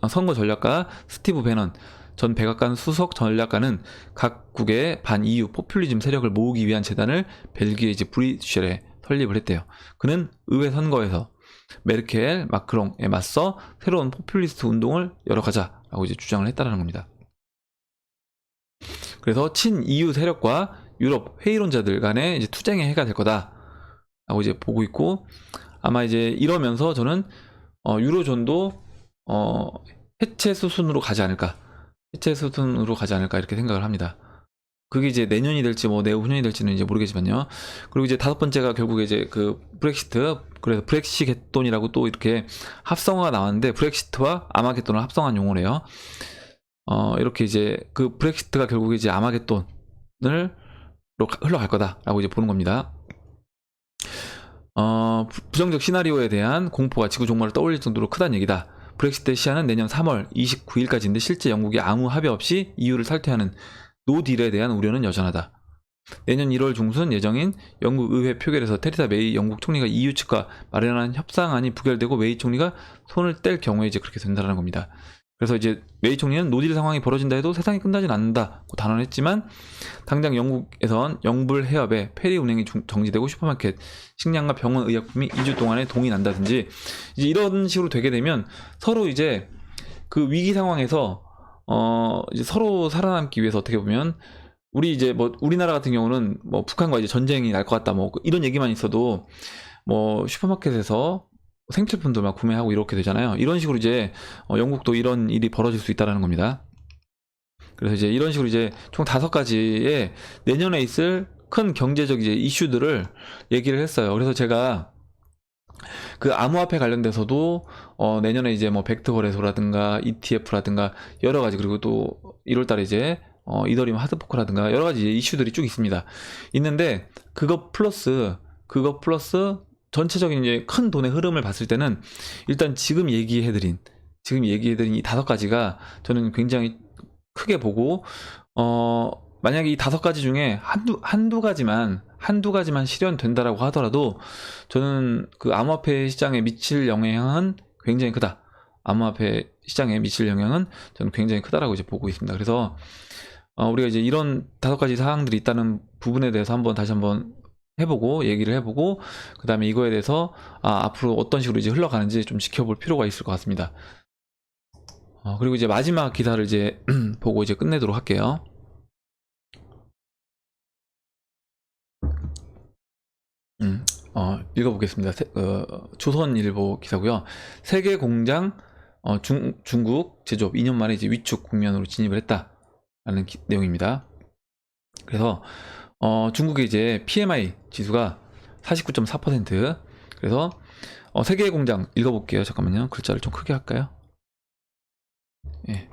선거 전략가 스티브 배넌 전 백악관 수석 전략가는 각국의 반 EU 포퓰리즘 세력을 모으기 위한 재단을 벨기에 이제 브뤼셀에 설립을 했대요. 그는 의회 선거에서 메르켈, 마크롱에 맞서 새로운 포퓰리스트 운동을 열어가자라고 이제 주장을 했다라는 겁니다. 그래서 친 EU 세력과 유럽 회의론자들 간의 이제 투쟁의 해가 될 거다라고 이제 보고 있고, 아마 이제 이러면서 저는 유로존도 해체 수순으로 가지 않을까, 이렇게 생각을 합니다. 그게 이제 내년이 될지 뭐 내후년이 될지는 이제 모르겠지만요. 그리고 이제 다섯 번째가 결국에 이제 그 브렉시트, 그래서 브렉시겟돈이라고 또 이렇게 합성어가 나왔는데, 브렉시트와 아마겟돈을 합성한 용어래요. 이렇게 이제 그 브렉시트가 결국에 이제 아마겟돈을 흘러갈 거다라고 이제 보는 겁니다. 부정적 시나리오에 대한 공포가 지구 종말을 떠올릴 정도로 크다는 얘기다. 브렉시트 시한은 내년 3월 29일까지인데 실제 영국이 아무 합의 없이 EU를 탈퇴하는 노딜에 대한 우려는 여전하다. 내년 1월 중순 예정인 영국 의회 표결에서 테레사 메이 영국 총리가 EU 측과 마련한 협상안이 부결되고 메이 총리가 손을 뗄 경우에 이제 그렇게 된다는 겁니다. 그래서 이제 메이 총리는 노딜 상황이 벌어진다 해도 세상이 끝나진 않는다고 단언했지만, 당장 영국에선 영불 해협에 페리 운행이 정지되고 슈퍼마켓, 식량과 병원 의약품이 2주 동안에 동이 난다든지, 이제 이런 식으로 되게 되면 서로 이제 그 위기 상황에서 이제 서로 살아남기 위해서 어떻게 보면, 우리 이제 뭐 우리나라 같은 경우는 뭐 북한과 이제 전쟁이 날 것 같다 뭐 이런 얘기만 있어도 뭐 슈퍼마켓에서 생필품들 막 구매하고 이렇게 되잖아요. 이런 식으로 이제 영국도 이런 일이 벌어질 수 있다는 겁니다. 그래서 이제 이런 식으로 이제 총 5가지의 내년에 있을 큰 경제적 이제 이슈들을 얘기를 했어요. 그래서 제가 그 암호화폐 관련돼서도 내년에 이제 뭐 벡터 거래소라든가 ETF라든가 여러 가지, 그리고 또 1월 달에 이제 이더리움 하드포크라든가 여러 가지 이슈들이 쭉 있습니다. 있는데 그거 플러스 전체적인 이제 큰 돈의 흐름을 봤을 때는 일단 지금 얘기해드린 이 5가지가 저는 굉장히 크게 보고, 만약에 이 5가지 중에 한두 가지만 실현된다라고 하더라도 저는 그 암호화폐 시장에 미칠 영향은 굉장히 크다. 암호화폐 시장에 미칠 영향은 저는 굉장히 크다라고 이제 보고 있습니다. 그래서 우리가 이제 이런 5가지 사항들이 있다는 부분에 대해서 다시 한번 얘기를 해보고, 그 다음에 이거에 대해서 앞으로 어떤 식으로 이제 흘러가는지 좀 지켜볼 필요가 있을 것 같습니다. 그리고 이제 마지막 기사를 이제 보고 이제 끝내도록 할게요. 읽어보겠습니다. 조선일보 기사고요. 세계 공장 중국 제조업 2년 만에 이제 위축 국면으로 진입을 했다라는 내용입니다. 그래서 중국의 이제 PMI 지수가 49.4%. 그래서 세계 공장 읽어볼게요. 잠깐만요. 글자를 좀 크게 할까요? 예.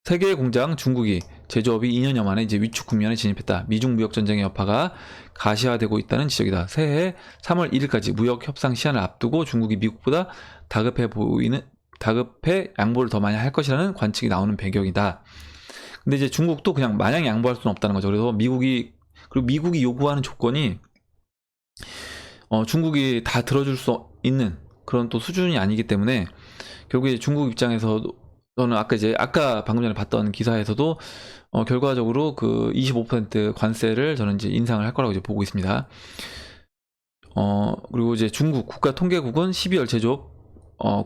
세계 공장 중국이 제조업이 2년여 만에 이제 위축 국면에 진입했다. 미중 무역 전쟁의 여파가 가시화되고 있다는 지적이다. 새해 3월 1일까지 무역 협상 시한을 앞두고 중국이 미국보다 다급해 양보를 더 많이 할 것이라는 관측이 나오는 배경이다. 근데 이제 중국도 그냥 마냥 양보할 수는 없다는 거죠. 그래서 미국이 요구하는 조건이 중국이 다 들어줄 수 있는 그런 또 수준이 아니기 때문에, 결국에 중국 입장에서도 저는 아까 방금 전에 봤던 기사에서도 결과적으로 그 25% 관세를 저는 이제 인상을 할 거라고 이제 보고 있습니다. 그리고 이제 중국 국가통계국은 12월 제조업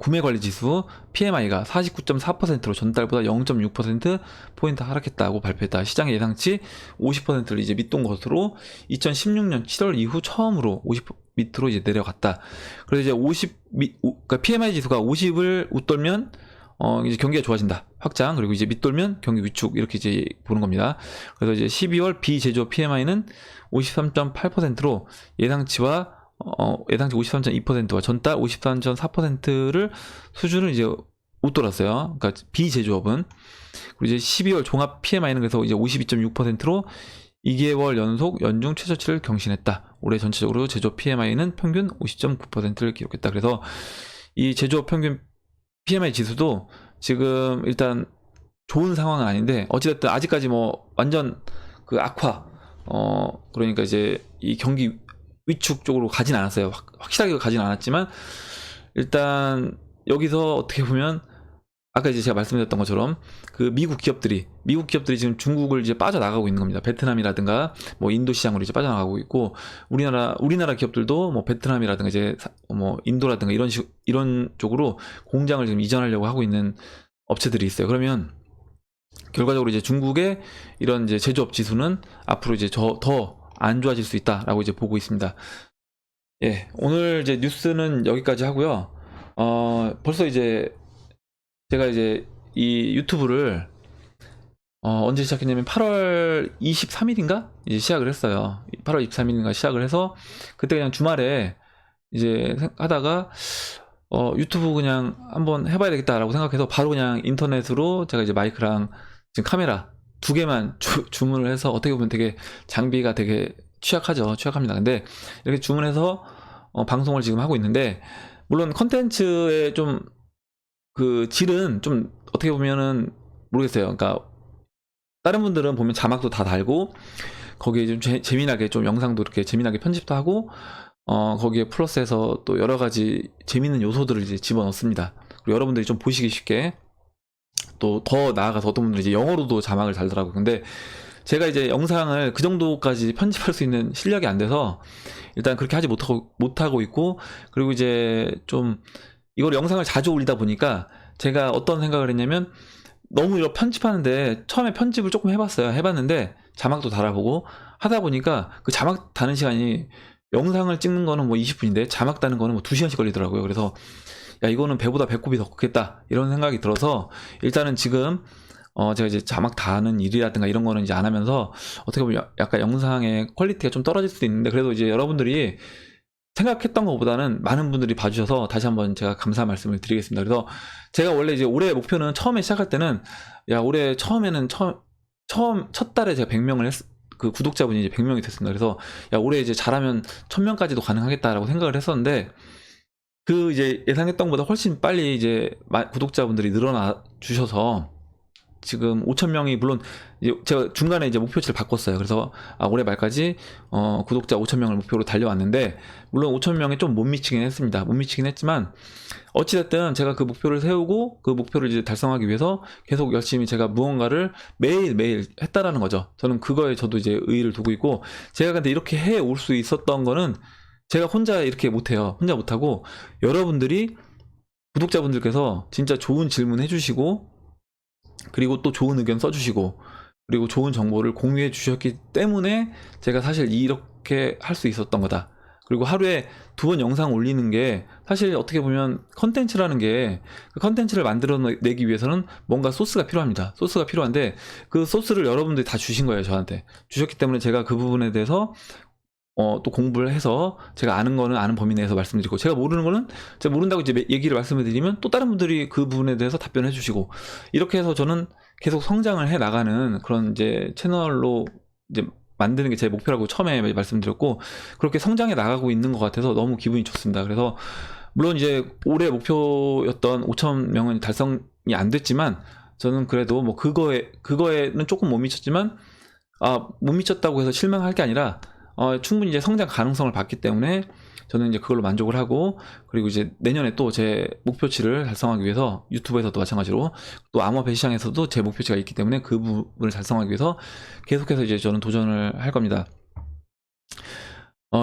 구매관리지수 PMI가 49.4%로 전달보다 0.6%포인트 하락했다고 발표했다. 시장의 예상치 50%를 이제 밑돈 것으로 2016년 7월 이후 처음으로 50 밑으로 이제 내려갔다. 그래서 이제 그러니까 PMI 지수가 50을 웃돌면 이제 경기가 좋아진다. 확장. 그리고 이제 밑돌면 경기 위축. 이렇게 이제 보는 겁니다. 그래서 이제 12월 비제조업 PMI는 53.8%로 예상치 53.2%와 전달 53.4%를 수준을 이제 웃돌았어요. 그러니까 비제조업은. 그리고 이제 12월 종합 PMI는 그래서 이제 52.6%로 2개월 연속 연중 최저치를 경신했다. 올해 전체적으로 제조업 PMI는 평균 50.9%를 기록했다. 그래서 이 제조업 평균 PMI 지수도 지금 일단 좋은 상황은 아닌데 어찌됐든 아직까지 뭐 완전 그 악화 그러니까 이제 이 경기 위축 쪽으로 가진 않았어요. 확실하게 가진 않았지만 일단 여기서 어떻게 보면 아까 이제 제가 말씀드렸던 것처럼 그 미국 기업들이 지금 중국을 이제 빠져나가고 있는 겁니다. 베트남이라든가 뭐 인도 시장으로 이제 빠져나가고 있고 우리나라 기업들도 뭐 베트남이라든가 이제 뭐 인도라든가 이런 쪽으로 공장을 지금 이전하려고 하고 있는 업체들이 있어요. 그러면 결과적으로 이제 중국의 이런 이제 제조업 지수는 앞으로 이제 더 안 좋아질 수 있다라고 이제 보고 있습니다. 예, 오늘 이제 뉴스는 여기까지 하고요. 벌써 이제 제가 이제 이 유튜브를 언제 시작했냐면 8월 23일인가 이제 시작을 했어요. 8월 23일인가 시작을 해서 그때 그냥 주말에 이제 하다가 유튜브 그냥 한번 해봐야 되겠다라고 생각해서 바로 그냥 인터넷으로 제가 이제 마이크랑 지금 카메라 두 개만 주문을 해서 어떻게 보면 되게 장비가 되게 취약합니다. 근데 이렇게 주문해서 방송을 지금 하고 있는데 물론 컨텐츠의 좀 그 질은 좀 어떻게 보면은 모르겠어요. 그러니까 다른 분들은 보면 자막도 다 달고 거기에 좀 재미나게 좀 영상도 이렇게 재미나게 편집도 하고 거기에 플러스해서 또 여러 가지 재밌는 요소들을 이제 집어넣습니다. 그리고 여러분들이 좀 보시기 쉽게 또 더 나아가서 어떤 분들이 이제 영어로도 자막을 달더라고요. 근데 제가 이제 영상을 그 정도까지 편집할 수 있는 실력이 안 돼서 일단 그렇게 하지 못하고 있고, 그리고 이제 좀 이걸 영상을 자주 올리다 보니까 제가 어떤 생각을 했냐면 너무 이렇게 편집하는데 처음에 편집을 조금 해봤는데 자막도 달아보고 하다 보니까 그 자막 다는 시간이 영상을 찍는 거는 뭐 20분인데 자막 다는 거는 뭐 2시간씩 걸리더라고요. 그래서 야, 이거는 배보다 배꼽이 더 컸겠다 이런 생각이 들어서 일단은 지금 제가 이제 자막 다는 일이라든가 이런 거는 이제 안 하면서 어떻게 보면 약간 영상의 퀄리티가 좀 떨어질 수도 있는데 그래도 이제 여러분들이 생각했던 것보다는 많은 분들이 봐주셔서 다시 한번 제가 감사 말씀을 드리겠습니다. 그래서 제가 원래 이제 올해 목표는 처음에 시작할 때는 야, 올해 처음에는 첫 달에 제가 100명을 그 구독자분이 이제 100명이 됐습니다. 그래서 야, 올해 이제 잘하면 1000명까지도 가능하겠다라고 생각을 했었는데 그 이제 예상했던 것보다 훨씬 빨리 이제 구독자분들이 늘어나 주셔서 지금 5,000명이 물론 이제 제가 중간에 이제 목표치를 바꿨어요. 그래서 올해 말까지 구독자 5,000명을 목표로 달려왔는데 물론 5,000명에 좀 못 미치긴 했습니다. 못 미치긴 했지만 어찌됐든 제가 그 목표를 세우고 그 목표를 이제 달성하기 위해서 계속 열심히 제가 무언가를 매일매일 했다라는 거죠. 저는 그거에 저도 이제 의의를 두고 있고, 제가 근데 이렇게 해 올 수 있었던 거는 제가 혼자 이렇게 못해요. 혼자 못하고 여러분들이 구독자분들께서 진짜 좋은 질문 해주시고 그리고 또 좋은 의견 써주시고 그리고 좋은 정보를 공유해 주셨기 때문에 제가 사실 이렇게 할 수 있었던 거다. 그리고 하루에 2번 영상 올리는 게 사실 어떻게 보면 컨텐츠라는 게 그 컨텐츠를 만들어내기 위해서는 뭔가 소스가 필요합니다. 소스가 필요한데 그 소스를 여러분들이 다 주신 거예요. 저한테 주셨기 때문에 제가 그 부분에 대해서 또 공부를 해서 제가 아는 거는 아는 범위 내에서 말씀드리고 제가 모르는 거는 제가 모른다고 이제 얘기를 말씀을 드리면 또 다른 분들이 그 부분에 대해서 답변해 주시고 이렇게 해서 저는 계속 성장을 해 나가는 그런 이제 채널로 이제 만드는 게 제 목표라고 처음에 말씀드렸고 그렇게 성장해 나가고 있는 것 같아서 너무 기분이 좋습니다. 그래서 물론 이제 올해 목표였던 5,000명은 달성이 안 됐지만 저는 그래도 뭐 그거에는 조금 못 미쳤지만 못 미쳤다고 해서 실망할 게 아니라 충분히 이제 성장 가능성을 봤기 때문에 저는 이제 그걸로 만족을 하고, 그리고 이제 내년에 또 제 목표치를 달성하기 위해서 유튜브에서도 마찬가지로 또 암호화폐 시장에서도 제 목표치가 있기 때문에 그 부분을 달성하기 위해서 계속해서 이제 저는 도전을 할 겁니다.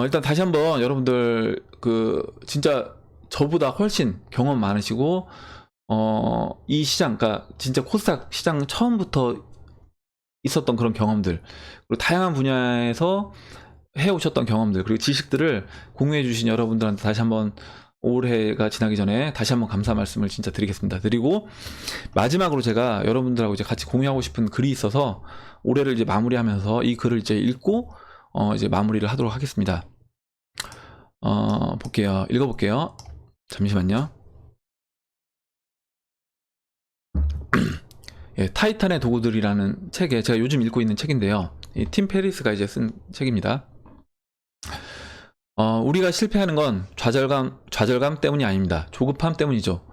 일단 다시 한번 여러분들 진짜 저보다 훨씬 경험 많으시고 이 시장, 그러니까 진짜 코스닥 시장 처음부터 있었던 그런 경험들 그리고 다양한 분야에서 해오셨던 경험들 그리고 지식들을 공유해 주신 여러분들한테 다시 한번 올해가 지나기 전에 다시 한번 감사 말씀을 진짜 드리겠습니다. 그리고 마지막으로 제가 여러분들하고 이제 같이 공유하고 싶은 글이 있어서 올해를 이제 마무리하면서 이 글을 이제 읽고 이제 마무리를 하도록 하겠습니다. 읽어볼게요. 잠시만요. 예, 타이탄의 도구들이라는 책에 제가 요즘 읽고 있는 책인데요. 팀 페리스가 이제 쓴 책입니다. 우리가 실패하는 건 좌절감 때문이 아닙니다. 조급함 때문이죠.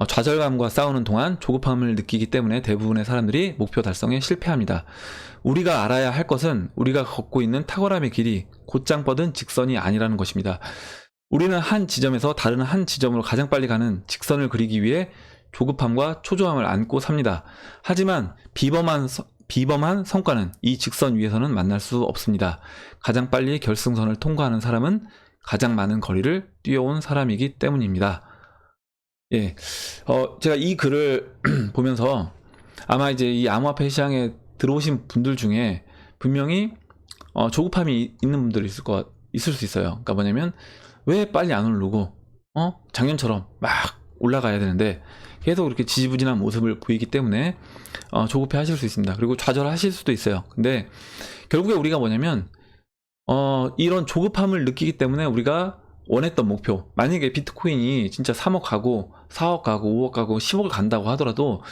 좌절감과 싸우는 동안 조급함을 느끼기 때문에 대부분의 사람들이 목표 달성에 실패합니다. 우리가 알아야 할 것은 우리가 걷고 있는 탁월함의 길이 곧장 뻗은 직선이 아니라는 것입니다. 우리는 한 지점에서 다른 한 지점으로 가장 빨리 가는 직선을 그리기 위해 조급함과 초조함을 안고 삽니다. 하지만 비범한 성과는 이 직선 위에서는 만날 수 없습니다. 가장 빨리 결승선을 통과하는 사람은 가장 많은 거리를 뛰어온 사람이기 때문입니다. 예, 제가 이 글을 보면서 아마 이제 이 암호화폐 시장에 들어오신 분들 중에 분명히 조급함이 있는 분들이 있을 수 있어요. 그러니까 뭐냐면 왜 빨리 안 오르고 작년처럼 막 올라가야 되는데 계속 이렇게 지지부진한 모습을 보이기 때문에 조급해 하실 수 있습니다. 그리고 좌절하실 수도 있어요. 근데 결국에 우리가 뭐냐면 이런 조급함을 느끼기 때문에 우리가 원했던 목표, 만약에 비트코인이 진짜 3억 가고 4억 가고 5억 가고 10억을 간다고 하더라도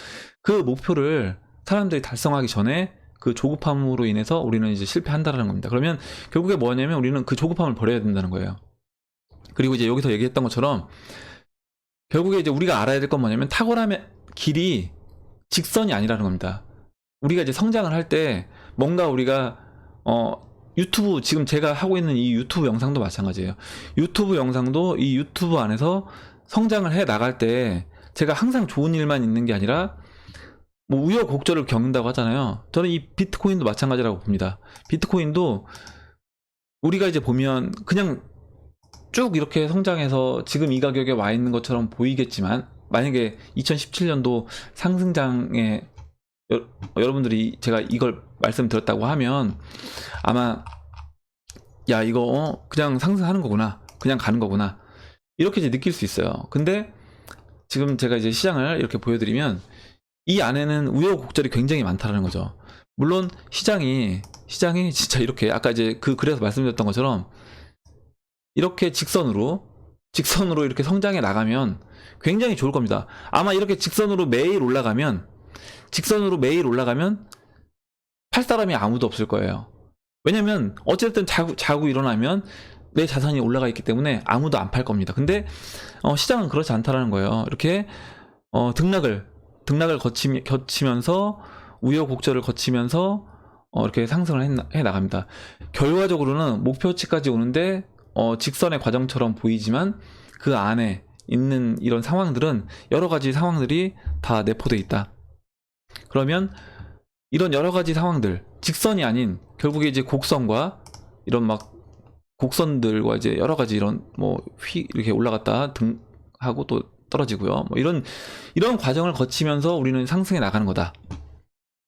그 목표를 사람들이 달성하기 전에 그 조급함으로 인해서 우리는 이제 실패한다는 겁니다. 그러면 결국에 뭐냐면 우리는 그 조급함을 버려야 된다는 거예요. 그리고 이제 여기서 얘기했던 것처럼 결국에 이제 우리가 알아야 될 건 뭐냐면 탁월함의 길이 직선이 아니라는 겁니다. 우리가 이제 성장을 할 때 뭔가 우리가 유튜브, 지금 제가 하고 있는 이 유튜브 영상도 마찬가지예요. 유튜브 영상도 이 유튜브 안에서 성장을 해 나갈 때 제가 항상 좋은 일만 있는 게 아니라 뭐 우여곡절을 겪는다고 하잖아요. 저는 이 비트코인도 마찬가지라고 봅니다. 비트코인도 우리가 이제 보면 그냥 쭉 이렇게 성장해서 지금 이 가격에 와 있는 것처럼 보이겠지만 만약에 2017년도 상승장에 여러분들이 제가 이걸 말씀드렸다고 하면 아마 야 이거 그냥 상승하는 거구나, 그냥 가는 거구나, 이렇게 이제 느낄 수 있어요. 근데 지금 제가 이제 시장을 이렇게 보여드리면 이 안에는 우여곡절이 굉장히 많다는 거죠. 물론 시장이 진짜 이렇게 아까 이제 그 글에서 말씀드렸던 것처럼 이렇게 직선으로 이렇게 성장해 나가면 굉장히 좋을 겁니다. 아마 이렇게 직선으로 매일 올라가면 팔 사람이 아무도 없을 거예요. 왜냐면 어쨌든 자고 일어나면 내 자산이 올라가 있기 때문에 아무도 안 팔 겁니다. 근데 시장은 그렇지 않다라는 거예요. 이렇게 등락을 거치면서 우여곡절을 거치면서 이렇게 상승을 해 나갑니다. 결과적으로는 목표치까지 오는데 직선의 과정처럼 보이지만 그 안에 있는 이런 상황들은 여러 가지 상황들이 다 내포되어 있다. 그러면 이런 여러 가지 상황들, 직선이 아닌 결국에 이제 곡선과 이런 막 곡선들과 이제 여러 가지 이런 이렇게 올라갔다 하고 또 떨어지고요. 뭐 이런 과정을 거치면서 우리는 상승해 나가는 거다.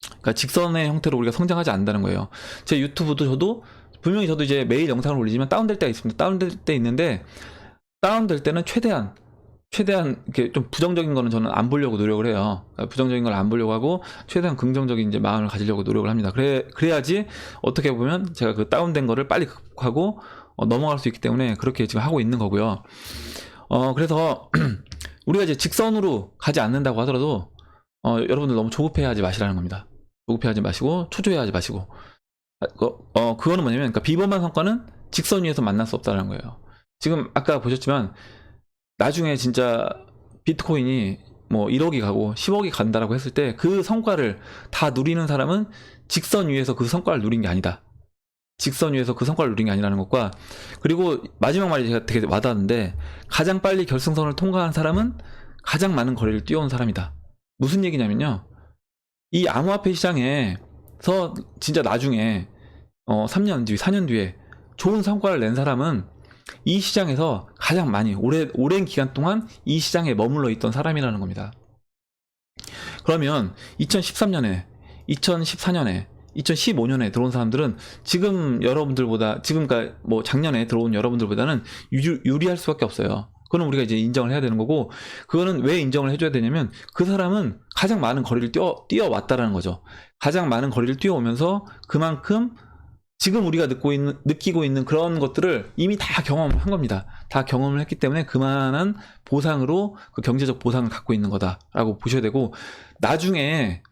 그러니까 직선의 형태로 우리가 성장하지 않는다는 거예요. 제 유튜브도 분명히 저도 이제 매일 영상을 올리지만 다운될 때가 있습니다. 다운될 때 있는데 다운될 때는 최대한 이렇게 좀 부정적인 거는 저는 안 보려고 노력을 해요. 그러니까 부정적인 걸 안 보려고 하고 최대한 긍정적인 이제 마음을 가지려고 노력을 합니다. 그래야지 어떻게 보면 제가 그 다운된 거를 빨리 극복하고 넘어갈 수 있기 때문에 그렇게 지금 하고 있는 거고요. 그래서 우리가 이제 직선으로 가지 않는다고 하더라도 여러분들 너무 조급해하지 마시라는 겁니다. 조급해하지 마시고 초조해하지 마시고 그거는 뭐냐면 그러니까 비범한 성과는 직선 위에서 만날 수 없다는 거예요. 지금 아까 보셨지만 나중에 진짜 비트코인이 뭐 1억이 가고 10억이 간다라고 했을 때 그 성과를 다 누리는 사람은 직선 위에서 그 성과를 누린 게 아니다. 직선 위에서 그 성과를 누린 게 아니라는 것과, 그리고 마지막 말이 제가 되게 와닿았는데 가장 빨리 결승선을 통과한 사람은 가장 많은 거리를 뛰어온 사람이다. 무슨 얘기냐면요, 이 암호화폐 시장에서 진짜 나중에 3년 뒤, 4년 뒤에 좋은 성과를 낸 사람은 이 시장에서 가장 많이 오랜 기간 동안 이 시장에 머물러 있던 사람이라는 겁니다. 그러면 2013년에 2014년에 2015년에 들어온 사람들은 지금 여러분들보다 그러니까 뭐 작년에 들어온 여러분들보다는 유리할 수밖에 없어요. 그거는 우리가 이제 인정을 해야 되는 거고, 그거는 왜 인정을 해줘야 되냐면 그 사람은 가장 많은 거리를 뛰어왔다라는 거죠. 가장 많은 거리를 뛰어오면서 그만큼 지금 우리가 느끼고 있는 그런 것들을 이미 다 경험한 겁니다. 다 경험을 했기 때문에 그만한 보상으로 그 경제적 보상을 갖고 있는 거다라고 보셔야 되고, 나중에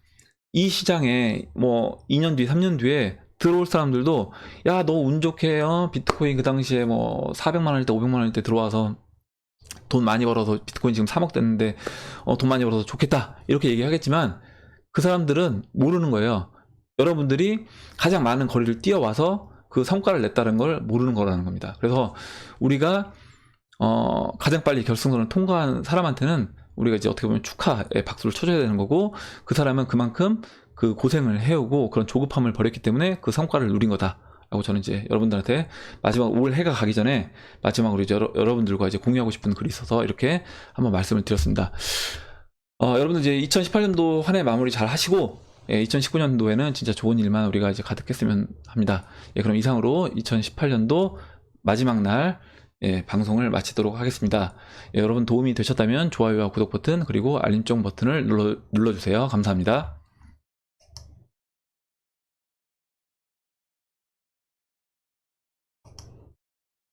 이 시장에 뭐 2년 뒤, 3년 뒤에 들어올 사람들도 야, 너 운 좋게 비트코인 그 당시에 뭐 400만 원일 때 500만 원일 때 들어와서 돈 많이 벌어서 비트코인 지금 3억 됐는데 돈 많이 벌어서 좋겠다 이렇게 얘기하겠지만 그 사람들은 모르는 거예요. 여러분들이 가장 많은 거리를 뛰어와서 그 성과를 냈다는 걸 모르는 거라는 겁니다. 그래서 우리가 가장 빨리 결승선을 통과한 사람한테는 우리가 이제 어떻게 보면 축하의 박수를 쳐줘야 되는 거고, 그 사람은 그만큼 그 고생을 해오고 그런 조급함을 버렸기 때문에 그 성과를 누린 거다라고 저는 이제 여러분들한테 마지막 올 해가 가기 전에 마지막으로 이제 여러분들과 이제 공유하고 싶은 글이 있어서 이렇게 한번 말씀을 드렸습니다. 여러분들 이제 2018년도 한 해 마무리 잘 하시고 2019년도에는 진짜 좋은 일만 우리가 이제 가득했으면 합니다. 그럼 이상으로 2018년도 마지막 날 방송을 마치도록 하겠습니다. 여러분 도움이 되셨다면 좋아요와 구독 버튼 그리고 알림종 버튼을 눌러주세요. 감사합니다.